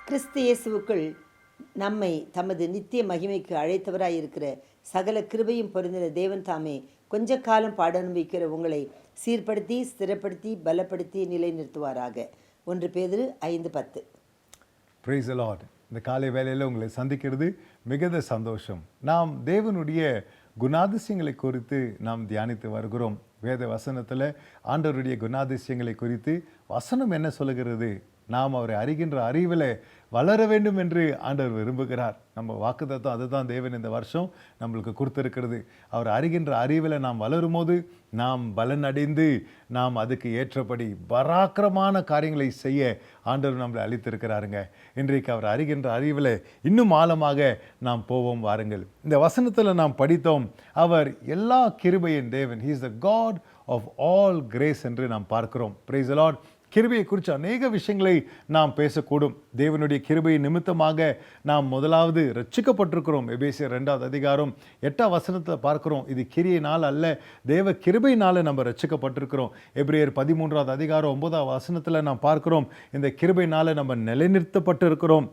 கிறிஸ்து இயேசுவுக்குள் நம்மை தமது நித்திய மகிமைக்கு அழைத்தவராய் இருக்கிற சகல கிருபையும் பொருந்தின தேவன் தாமே கொஞ்ச காலம் பாடனுபவிக்கிற உங்களை சீர்படுத்தி ஸ்திரப்படுத்தி பலப்படுத்தி நிலைநிறுத்துவாராக. 1 பேதுரு 5:10. Price the Lord. இந்த காலை வேளையில் உங்களை சந்திக்கிறது மிகுந்த சந்தோஷம். நாம் தேவனுடைய குணாதிசயங்களை குறித்து நாம் தியானித்து வருகிறோம். வேத வசனத்தில் ஆண்டவருடைய குணாதிசயங்களை குறித்து வசனம் என்ன சொல்லுகிறது? நாம் அவரை அறிகின்ற அறிவில் வளர வேண்டும் என்று ஆண்டவர் விரும்புகிறார். நம்ம வாக்குத்தத்தம் அதுதான் தேவன் இந்த வருஷம் நம்மளுக்கு கொடுத்துருக்கிறது. அவர் அறிகின்ற அறிவில் நாம் வளரும் போது நாம் பலன் அடைந்து நாம் அதுக்கு ஏற்றபடி பராக்கிரமான காரியங்களை செய்ய ஆண்டவர் நம்மளை அளித்திருக்கிறாருங்க. இன்றைக்கு அவர் அறிகின்ற அறிவில் இன்னும் ஆழமாக நாம் போவோம் வாருங்கள். இந்த வசனத்தில் நாம் படித்தோம், அவர் எல்லா கிருபையின் தேவன், he is the God of all grace என்று நாம் பார்க்கிறோம். Praise the Lord. கிருபையை குறித்து அநேக விஷயங்களை நாம் பேசக்கூடும். தேவனுடைய கிருபை நிமித்தமாக நாம் முதலாவது ரட்சிக்கப்பட்டிருக்கிறோம். எபேசியர் 2வது அதிகாரம் 8வது வசனத்தில் பார்க்கிறோம், இது கிரியினால் அல்ல, தேவ கிருபையினால நம்ம ரட்சிக்கப்பட்டிருக்கிறோம். எபிரேயர் 13வது அதிகாரம் 9வது வசனத்தில் நாம் பார்க்கிறோம், இந்த கிருபையினால நம்ம நிலைநிறுத்தப்பட்டு இருக்கிறோம்.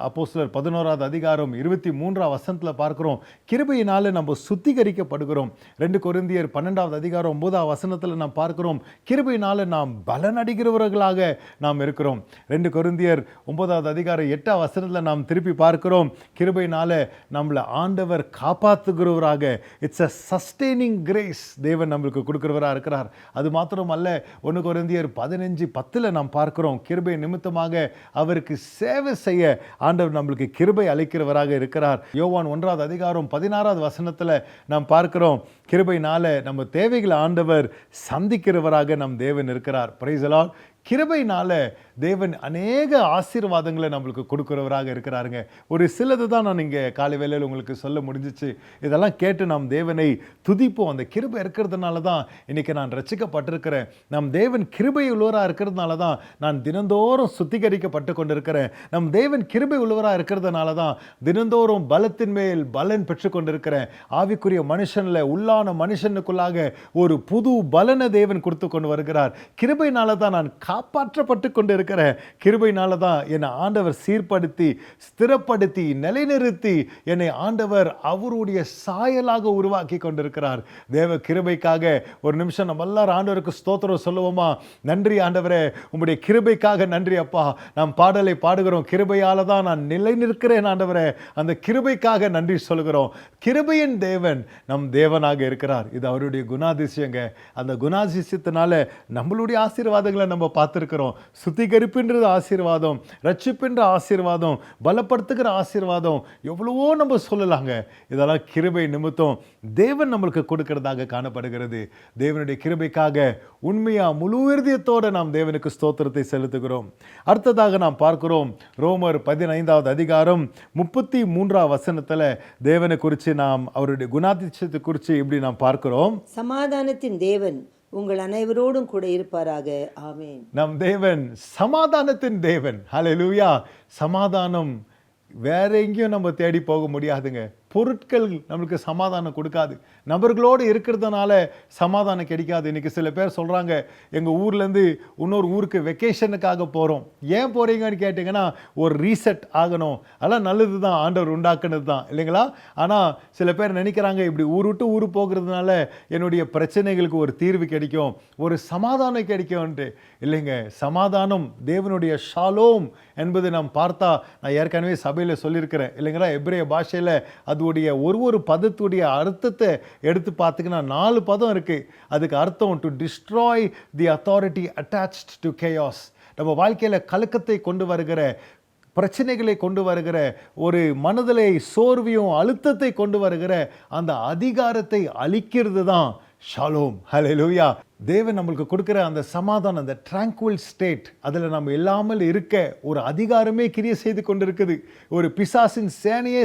அப்போஸ்தலர் 11வது அதிகாரம் 23வது வசனத்தில் பார்க்கிறோம், கிருபையினால நம்ம சுத்திகரிக்கப்படுகிறோம். 2 கொரிந்தியர் 12வது அதிகாரம் 9வது வசனத்தில் நாம் பார்க்கிறோம், கிருபையினால நாம் பலன் அடைகிறவர்களாக நாம் இருக்கிறோம். 2 கொரிந்தியர் 9வது அதிகாரம் 8வது வசனத்தில் நாம் திருப்பி பார்க்கிறோம், கிருபையினால நம்மளை ஆண்டவர் காப்பாற்றுகிறவராக, இட்ஸ் அ சஸ்டெய்னிங் கிரேஸ் தேவன் நம்மளுக்கு கொடுக்கிறவராக இருக்கிறார். அது மாத்திரம் அல்ல, 1 கொரிந்தியர் 15:10 நாம் பார்க்கிறோம், கிருபை நிமித்தமாக அவருக்கு சேவை செய்ய ஆண்டவர் நம்மளுக்கு கிருபை அளிக்கிறவராக இருக்கிறார். யோவான் 1வது அதிகாரம் 16வது வசனத்தில் நாம் பார்க்கிறோம், கிருபையினால நம்ம தேவைகளை ஆண்டவர் சந்திக்கிறவராக நம் தேவன் இருக்கிறார். Price the Lord. கிருபையினால தேவன் அநேக ஆசீர்வாதங்களை நம்மளுக்கு கொடுக்கிறவராக இருக்கிறாருங்க. ஒரு சிலது தான் நான் இங்கே காலை வேளையில் உங்களுக்கு சொல்ல முடிஞ்சிச்சு. இதெல்லாம் கேட்டு நாம் தேவனை துதிப்போம். அந்த கிருபை இருக்கிறதுனால தான் இன்னைக்கு நான் ரட்சிக்கப்பட்டிருக்கிறேன். நம் தேவன் கிருபை உள்ளவராக இருக்கிறதுனால தான் நான் தினந்தோறும் சுத்திகரிக்கப்பட்டு கொண்டிருக்கிறேன். நம் தேவன் கிருபை உள்ளவராக இருக்கிறதுனால தான் தினந்தோறும் பலத்தின் மேல் பலன் பெற்று கொண்டிருக்கிறேன். ஆவிக்குரிய மனுஷனில் உள்ளான மனுஷனுக்குள்ளாக ஒரு புது பலனை தேவன் கொடுத்து கொண்டு வருகிறார். கிருபையினால தான் நான் காப்பாற்றப்பட்டு கொண்டு இருக்கிற, கிருபையினால தான் என்னை ஆண்டவர் சீர்படுத்தி ஸ்திரப்படுத்தி நிலைநிறுத்தி என்னை ஆண்டவர் அவருடைய சாயலாக உருவாக்கி கொண்டிருக்கிறார். தேவ கிருபைக்காக ஒரு நிமிஷம் நம்ம எல்லாரும் ஆண்டவருக்கு ஸ்தோத்திரம் சொல்லுவோமா? நன்றி ஆண்டவரே, உம்முடைய கிருபைக்காக நன்றி அப்பா. நாம் பாடலை பாடுகிறோம், கிருபையால தான் நான் நிலை நிற்கிறேன் ஆண்டவரே. அந்த கிருபைக்காக நன்றி சொல்கிறோம். கிருபையின் தேவன் நம் தேவனாக இருக்கிறார். இது அவருடைய குணாதிசயங்க. அந்த குணாதிசயத்தினால நம்மளுடைய ஆசீர்வாதங்களை நம்ம பார்த்துருக்கிறோம். சுத்திகரிப்புன்றது ஆசீர்வாதம், ரட்சிப்புன்ற ஆசீர்வாதம், பலப்படுத்துகிற ஆசீர்வாதம், எவ்வளவோ நம்ம சொல்லலாங்க. இதெல்லாம் கிருபை நிமித்தம் தேவன் நம்மளுக்கு கொடுக்கிறதாக காணப்படுகிறது. தேவனுடைய கிருபைக்காக உண்மையா முழு இருதயத்தோடு நாம் தேவனுக்கு ஸ்தோத்திரத்தை செலுத்துகிறோம். அடுத்ததாக நாம் பார்க்கிறோம், ரோமர் 15வது அதிகாரம் 33வது வசனத்தில் தேவனை குறித்து நாம் அவருடைய குணாதிசயத்தை குறித்து இப்படி நாம் பார்க்கிறோம், சமாதானத்தின் தேவன் உங்கள் அனைவரோடும் கூட இருப்பாராக. ஆமென். நம் தேவன் சமாதானத்தின் தேவன். ஹல்லேலூயா. சமாதானம் வேற எங்கேயும் நம்ம தேடி போக முடியாதுங்க. பொருட்கள் நம்மளுக்கு சமாதானம் கொடுக்காது. நபர்களோடு இருக்கிறதுனால சமாதானம் கிடைக்காது. இன்றைக்கி சில பேர் சொல்கிறாங்க, எங்கள் ஊர்லேருந்து இன்னொரு ஊருக்கு வெக்கேஷனுக்காக போகிறோம். ஏன் போகிறீங்கன்னு கேட்டிங்கன்னா, ஒரு ரீசெட் ஆகணும். அதெல்லாம் நல்லது தான், ஆண்டவர் உண்டாக்குனது தான் இல்லைங்களா? ஆனால் சில பேர் நினைக்கிறாங்க, இப்படி ஊர் விட்டு ஊர் போகிறதுனால என்னுடைய பிரச்சனைகளுக்கு ஒரு தீர்வு கிடைக்கும், ஒரு சமாதானம் கிடைக்கும்ன்ட்டு. இல்லைங்க, சமாதானம் தேவனுடைய ஷாலோம் என்பது நாம் பார்த்தா, நான் ஏற்கனவே சபையில் சொல்லியிருக்கிறேன் இல்லைங்களா? எபிரேய பாஷையில் அதுடைய ஒரு பதத்துடைய அர்த்தத்தை எடுத்து பார்த்திங்கன்னா 4 பதம் இருக்குது. அதுக்கு அர்த்தம் to destroy the authority attached to chaos. நம்ம வாழ்க்கையில் கலக்கத்தை கொண்டு வருகிற, பிரச்சனைகளை கொண்டு வருகிற, ஒரு மனதிலே சோர்வையும் அழுத்தத்தை கொண்டு வருகிற அந்த அதிகாரத்தை அழிக்கிறது தான் ஷாலோம். ஹல்லேலூயா. தேவன் நம்மளுக்கு கொடுக்குற அந்த சமாதானம், அந்த ட்ராங்குவல் ஸ்டேட், அதில் நம்ம இல்லாமல் இருக்க ஒரு அதிகாரமே கிரியை செய்து கொண்டிருக்குது. ஒரு பிசாசின் சேனையே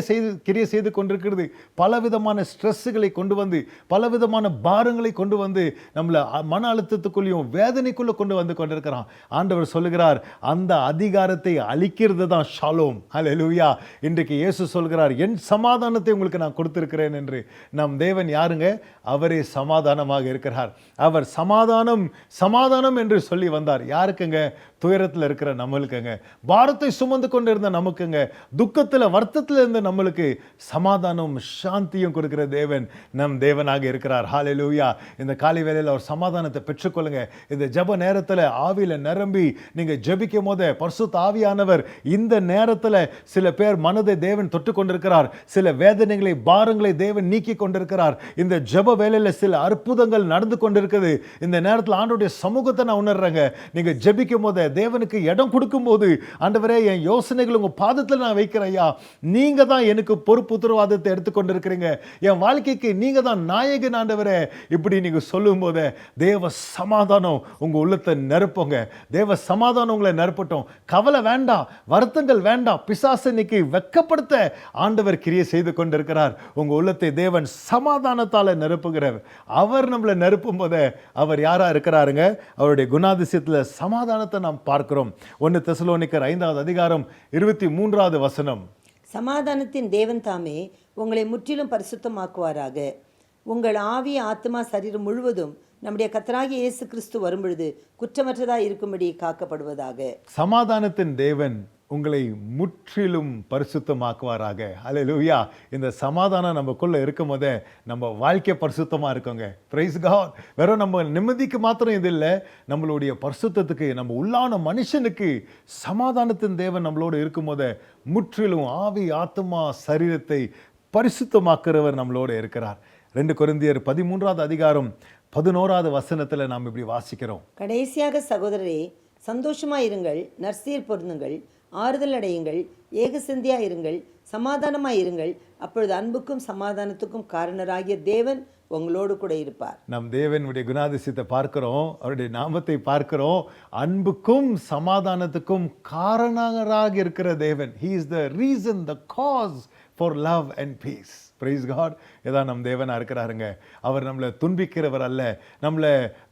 கிரியை செய்து கொண்டிருக்கிறது. பலவிதமான ஸ்ட்ரெஸ்ஸுகளை கொண்டு வந்து, பலவிதமான பாரங்களை கொண்டு வந்து நம்மளை மன அழுத்தத்துக்குள்ளேயும் வேதனைக்குள்ளே கொண்டு வந்து கொண்டிருக்கிறான். ஆண்டவர் சொல்லுகிறார், அந்த அதிகாரத்தை அழிக்கிறது தான் ஷாலோம். ஹல்லேலூயா. இன்றைக்கு இயேசு சொல்கிறார், என் சமாதானத்தை உங்களுக்கு நான் கொடுத்திருக்கிறேன் என்று. நம் தேவன் யாருங்க? அவரே சமாதானமாக இருக்கிறார். அவர் சமாதானம் சமாதானம் என்று சொல்லி வந்தார். யாருக்குங்க? துயரத்தில் இருக்கிற நம்மளுக்குங்க, பாரத்தை சுமந்து கொண்டு இருந்த நமக்குங்க, துக்கத்தில் வருத்தத்தில் இருந்த நம்மளுக்கு சமாதானம் சாந்தியும் கொடுக்கிற தேவன் நம் தேவனாக இருக்கிறார். ஹல்லேலூயா. இந்த காலை வேளையில் ஒரு சமாதானத்தை பெற்றுக்கொள்ளுங்க. இந்த ஜெப நேரத்தில் ஆவியில நிரம்பி நீங்க ஜெபிக்கும் போது பரிசுத்த ஆவியானவர் இந்த நேரத்தில் சில பேர் மனதை தேவன் தொட்டு கொண்டிருக்கிறார். சில வேதனைகளை பாரங்களை தேவன் நீக்கி கொண்டிருக்கிறார். இந்த ஜெப வேளையில் சில அற்புதங்கள் நடந்து கொண்டிருக்குது. இந்த நேரத்தில் ஆண்டவருடைய சமூகத்தை நான் உணர்றேங்க. நீங்க ஜெபிக்கும் போது தேவனுக்கு இடம் கொடுக்கும் போது, ஆண்டவரே என் யோசனைகள் உங்க பாதத்தில் நான் வைக்கிறேன் ஐயா, நீங்க தான் எனக்கு பொறுப்பு உத்தரவாதத்தை எடுத்துக்கொண்டிருக்கிறீங்க, என் வாழ்க்கைக்கு நீங்க தான் நாயகன் ஆண்டவரே, இப்படி நீங்க சொல்லும் போது தேவ சமாதானம் உங்க உள்ளத்தை நிரப்புங்க. தேவ சமாதானம் உங்களை நிரப்பட்டும். கவலை வேண்டாம், வருத்தங்கள் வேண்டாம். பிசாசு இன்னைக்கு வெட்கப்படுத்த ஆண்டவர் கிரியை செய்து கொண்டிருக்கிறார். உங்க உள்ளத்தை தேவன் சமாதானத்தால நிரப்புகிறார். அவர் நம்மளை நிரப்பும் போது அவர் யாரா இருக்கிறாருங்க? அவருடைய குணாதிசயத்துல சமாதானத்தை நாம் பார்க்கிறோம். 1 தெசலோனிக்கர் 5வது அதிகாரம் 23வது வசனம். சமாதானத்தின் தேவன் தாமே உங்களை முற்றிலும் பரிசுத்தமாக்குவாராக. உங்கள் ஆவி ஆத்மா சரீரம் முழுவதும் நம்முடைய கர்த்தராகிய இயேசு கிறிஸ்து வரும்பொழுது குற்றமற்றதாக இருக்கும்படி காக்கப்படுவதாக. சமாதானத்தின் தேவன் உங்களை முற்றிலும் பரிசுத்தமாக்குவாராக. ஹல்லேலூயா. இந்த சமாதானம் நமக்குள்ள இருக்கும் போதே நம்ம வாழ்க்கை பரிசுத்தமா இருக்குங்க. Praise God. வெறும் நம்ம நிம்மதிக்கு மாத்திரம் இது இல்லை, நம்மளுடைய பரிசுத்தத்துக்கு, நம்ம உள்ளான மனுஷனுக்கு சமாதானத்தின் தேவன் நம்மளோடு இருக்கும் போதே முற்றிலும் ஆவி ஆத்மா சரீரத்தை பரிசுத்தமாக்குறவர் நம்மளோடு இருக்கிறார். 2 கொரிந்தியர் 13வது அதிகாரம் 11வது வசனத்தில் நாம் இப்படி வாசிக்கிறோம். கடைசியாக சகோதரரே, சந்தோஷமாயிருங்கள், நற்சீர் பொருந்துங்கள், ஆறுதல் அடையுங்கள், ஏகசிந்தியாயிருங்கள், சமாதானமாயிருங்கள். அப்பொழுது அன்புக்கும் சமாதானத்துக்கும் காரணராகிய தேவன் உங்களோடு கூட இருப்பார். நம் தேவனுடைய குணாதிசயத்தை பார்க்கிறோம், அவருடைய நாமத்தை பார்க்கிறோம். அன்புக்கும் சமாதானத்துக்கும் காரணராக இருக்கிற தேவன். He is the reason, the cause for love and peace. Praise God. இதான் நம் தேவனா இருக்கிறாருங்க. அவர் நம்மளை துன்பிக்கிறவர் அல்ல, நம்மளை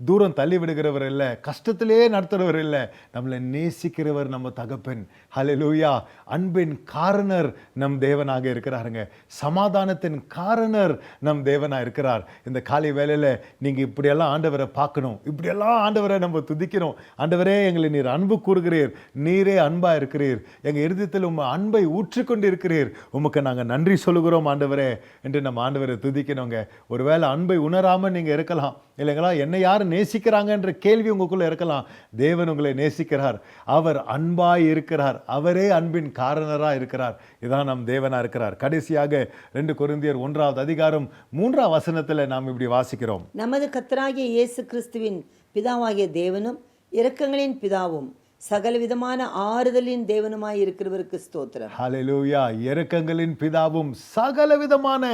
தூரம் தள்ளி விடுகிறவர் இல்லை, கஷ்டத்திலே நடத்துகிறவர் இல்லை, நம்மளை நேசிக்கிறவர் நம்ம தகப்பன். ஹல்லேலூயா. அன்பின் காரணர் நம் தேவனாக இருக்கிறாருங்க. சமாதானத்தின் காரணர் நம் தேவனா இருக்கிறார். இந்த காலை வேளையில நீங்க இப்படியெல்லாம் ஆண்டவரை பார்க்கணும், இப்படியெல்லாம் ஆண்டவரை நம்ம துதிக்கணும். ஆண்டவரே, எங்களை நீர் அன்பு கூறுகிறீர், நீரே அன்பா இருக்கிறீர், எங்க இருதயத்தில் உங்க அன்பை ஊற்றிக்கொண்டு இருக்கிறீர், உமக்கு நாங்க நன்றி சொல்லுகிறோம் ஆண்டவரே என்று நம்ம ஆண்டவரை துதிக்கணுங்க. ஒருவேளை அன்பை உணராம நீங்க இருக்கலாம், இல்லைங்களா? என்னை யார் நேசிக்கிறாங்க என்ற கேள்வி உங்களுக்குள்ள இருக்கலாம். தேவன் உங்களை நேசிக்கிறார். அவர் அன்பாய் இருக்கிறார். அவரே அன்பின் காரணரா இருக்கிறார். இதான் நம் தேவனா இருக்கிறார். கடைசியாக 2 கொரிந்தியர் 1வது அதிகாரம் 3வது வசனத்துல நாம் இப்படி வாசிக்கிறோம். நமது கர்த்தராகிய இயேசு கிறிஸ்துவின் பிதாவாகிய தேவனும் இரக்கங்களின் பிதாவும் சகலவிதமான ஆறுதலின் தேவனுமாய் இருக்கிறவருக்கு ஸ்தோத்திரம். ஹல்லேலூயா. இரக்கங்களின் பிதாவும் சகலவிதமான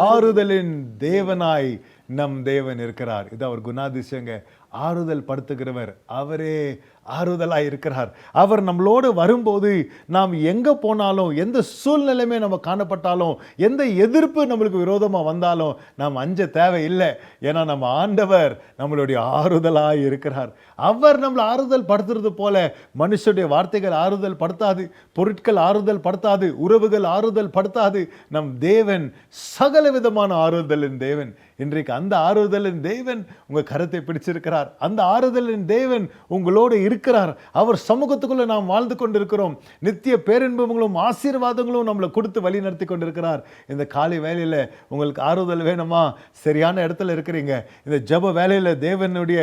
ஆறுதலின் தேவனாய் நம் தேவன் இருக்கிறார். இது அவர் குணாதிசயங்க. ஆறுதல் படுத்துகிறவர் அவரே ஆறுதலாய் இருக்கிறார். அவர் நம்மளோடு வரும்போது நாம் எங்க போனாலும், எந்த சூழ்நிலையுமே நம்ம காணப்பட்டாலும், எந்த எதிர்ப்பு நம்மளுக்கு விரோதமா வந்தாலும் நாம் அஞ்ச தேவையில்லை. ஏன்னா நம்ம ஆண்டவர் நம்மளுடைய ஆறுதலாய் இருக்கிறார். அவர் நம்மளை ஆறுதல் படுத்துறது போல மனுஷனுடைய வார்த்தைகள் ஆறுதல் படுத்தாது, பொருட்கள் ஆறுதல் படுத்தாது, உறவுகள் ஆறுதல் படுத்தாது. நம் தேவன் சகல விதமான ஆறுதலின் தேவன். இன்றைக்கு அந்த ஆறுதலின் தேவன் உங்க கரத்தை பிடிச்சிருக்கிறார். அந்த ஆறுதலின் தேவன் உங்களோடு இருக்கிறார். அவர் சமூகத்துக்குள்ள நாம் வாழ்ந்து கொண்டிருக்கிறோம். நித்திய பேரின்பங்களும் ஆசீர்வாதங்களும் நம்மளை கொடுத்து வழி நடத்தி கொண்டிருக்கிறார். இந்த காலை வேலையில உங்களுக்கு ஆறுதல் வேணுமா? சரியான இடத்துல இருக்கிறீங்க. இந்த ஜெப வேலையில தேவனுடைய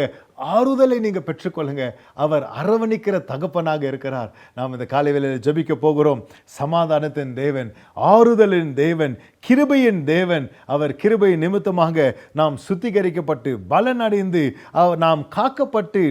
ஆறுதலை நீங்க பெற்றுக்கொள்ளுங்க. அவர் அரவணிக்கிற தகப்பனாக இருக்கிறார். நாம் இந்த காலை வேளையில் ஜெபிக்க போகிறோம். சமாதானத்தின் தேவன், ஆறுதலின் தேவன், கிருபையின் தேவன். அவர் கிருபை நிமித்தமாக நாம் சுத்திகரிக்கப்பட்டு பலன் அடைந்து நாம் காக்கப்பட்டு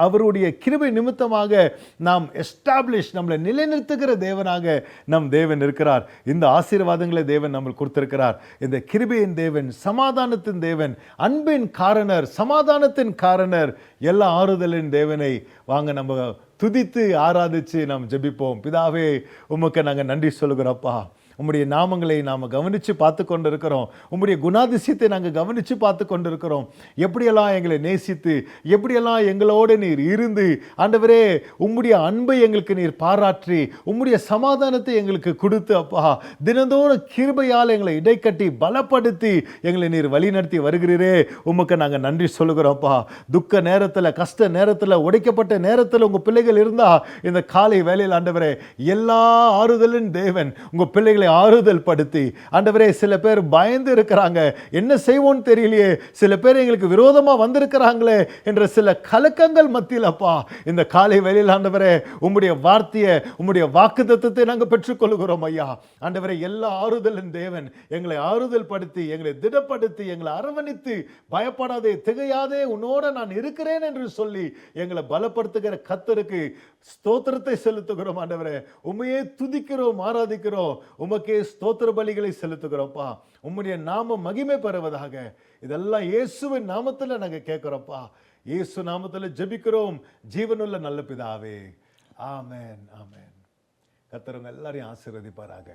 அவருடைய கிருபை நிமித்தமாக நாம் எஸ்டாப்ளிஷ், நம்மளை நிலைநிறுத்துகிற தேவனாக நம் தேவன் இருக்கிறார். இந்த ஆசீர்வாதங்களை தேவன் நம்மளுக்கு கொடுத்திருக்கிறார். இந்த கிருபையின் தேவன், சமாதானத்தின் தேவன், அன்பின் காரணர், சமாதானத்தின் காரணர், எல்லா ஆறுதலின் தேவனை வாங்க நம்ம துதித்து ஆராதிச்சு நாம் ஜெபிப்போம். பிதாவே, உமக்கு நாங்கள் நன்றி சொல்லுகிறோப்பா. உம்முடைய நாமங்களை நாம் கவனித்து பார்த்து கொண்டு இருக்கிறோம். உம்முடைய குணாதிசயத்தை நாங்கள் கவனித்து பார்த்து கொண்டு இருக்கிறோம். எப்படியெல்லாம் எங்களை நேசித்து, எப்படியெல்லாம் எங்களோடு நீர் இருந்து, ஆண்டவரே உம்முடைய அன்பை எங்களுக்கு நீர் பாராற்றி, உம்முடைய சமாதானத்தை எங்களுக்கு கொடுத்து அப்பா, தினந்தோறும் கிருபையால் எங்களை இடைக்கட்டி பலப்படுத்தி எங்களை நீர் வழிநடத்தி வருகிறீரே, உமக்கு நாங்கள் நன்றி சொல்லுகிறோம்ப்பா. துக்க நேரத்தில், கஷ்ட நேரத்தில், உடைக்கப்பட்ட நேரத்தில் உங்கள் பிள்ளைகள் இருந்தால் இந்த காலை வேளையில் ஆண்டவரே எல்லா ஆறுதலின் தேவன் உங்கள் பிள்ளைகளை ஆறுதல் படுத்தி, ஆண்டவரே சில பேர் பயந்து இருக்கிறாங்க, என்ன செய்வோன்னு தெரியலையே, சில பேர் எங்களுக்கு விரோதமாக வந்திருக்கிறாங்களே என்ற சில கலக்கங்கள் மத்தியில் அப்பா, இந்த காலை வேளையில் ஆண்டவரே உம்முடைய வார்த்தையை, உம்முடைய வாக்குத்தத்தத்தை நாங்கள் பெற்றுக்கொள்கிறோம் ஐயா. ஆண்டவரே எல்லா ஆறுதலின் தேவன் எங்களை ஆறுதல் படுத்தி, எங்களை திடப்படுத்தி, எங்களை அரவணைத்து, பயப்படாதே திகையாதே உன்னோட நான் இருக்கிறேன் என்று சொல்லி எங்களை பலப்படுத்துகிற கர்த்தருக்கு ஸ்தோத்திரத்தை செலுத்துகிறோம் ஆண்டவரே. உம்மையே துதிக்கிறோம், ஆராதிக்கிறோம், உமக்கே ஸ்தோத்திர பலிகளை செலுத்துகிறோம்ப்பா. உம்முடைய நாமம் மகிமை பெறுவதாக. இதெல்லாம் இயேசுவின் நாமத்தில் நாங்கள் கேட்கிறோம்ப்பா. இயேசு நாமத்தில் ஜெபிக்கிறோம் ஜீவனுள்ள நல்ல பிதாவே. ஆமென், ஆமென். கர்த்தர் உங்க எல்லாரையும் ஆசீர்வதிப்பாராக.